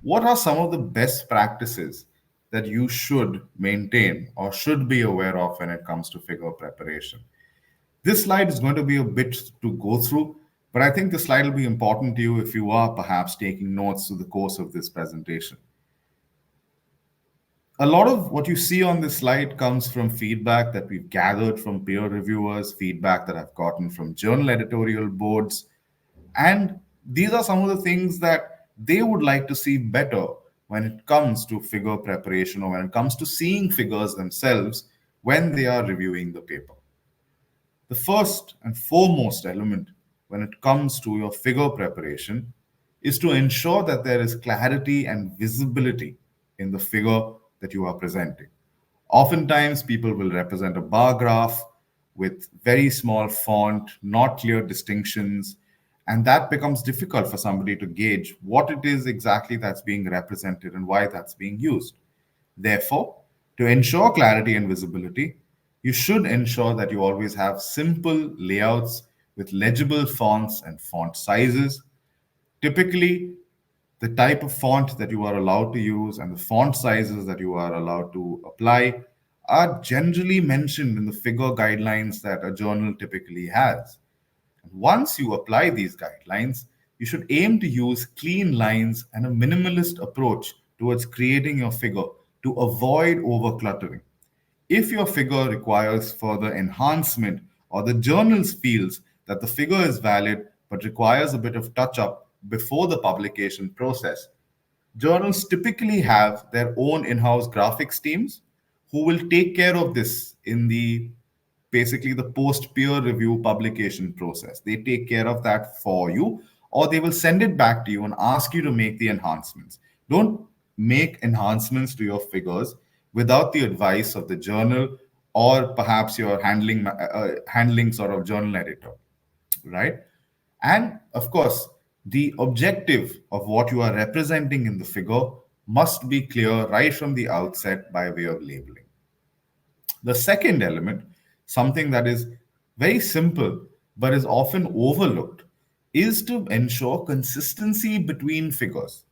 what are some of the best practices that you should maintain or should be aware of when it comes to figure preparation? This slide is going to be a bit to go through, but I think the slide will be important to you if you are perhaps taking notes through the course of this presentation. A lot of what you see on this slide comes from feedback that we've gathered from peer reviewers, feedback that I've gotten from journal editorial boards, and these are some of the things that they would like to see better when it comes to figure preparation or when it comes to seeing figures themselves when they are reviewing the paper. The first and foremost element when it comes to your figure preparation is to ensure that there is clarity and visibility in the figure that you are presenting. Oftentimes, people will represent a bar graph with very small font, not clear distinctions, and that becomes difficult for somebody to gauge what it is exactly that's being represented and why that's being used. Therefore, to ensure clarity and visibility, you should ensure that you always have simple layouts with legible fonts and font sizes. Typically, the type of font that you are allowed to use and the font sizes that you are allowed to apply are generally mentioned in the figure guidelines that a journal typically has. Once you apply these guidelines, you should aim to use clean lines and a minimalist approach towards creating your figure to avoid overcluttering. If your figure requires further enhancement or the journal feels that the figure is valid but requires a bit of touch up before the publication process, journals typically have their own in house graphics teams who will take care of this in the basically the post peer review publication process. They take care of that for you, or they will send it back to you and ask you to make the enhancements. Don't make enhancements to your figures without the advice of the journal or perhaps your handling sort of journal editor, right? And of course, the objective of what you are representing in the figure must be clear right from the outset by way of labeling. The second element, something that is very simple but is often overlooked, is to ensure consistency between figures.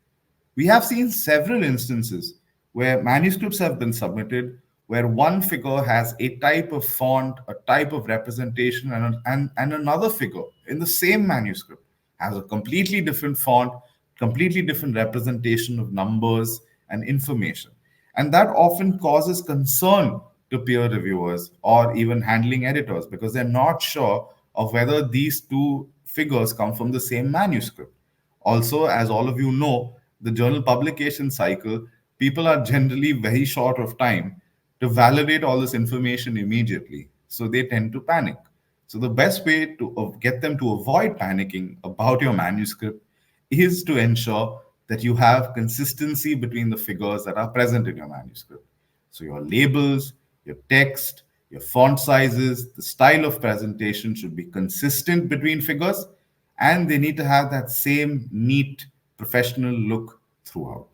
We have seen several instances where manuscripts have been submitted where one figure has a type of font, a type of representation, and another figure in the same manuscript has a completely different font, completely different representation of numbers and information. And that often causes concern to peer reviewers or even handling editors because they're not sure of whether these two figures come from the same manuscript. Also, as all of you know, the journal publication cycle, people are generally very short of time to validate all this information immediately. So they tend to panic. So the best way to get them to avoid panicking about your manuscript is to ensure that you have consistency between the figures that are present in your manuscript. So your labels, your text, your font sizes, the style of presentation should be consistent between figures, and they need to have that same neat professional look throughout.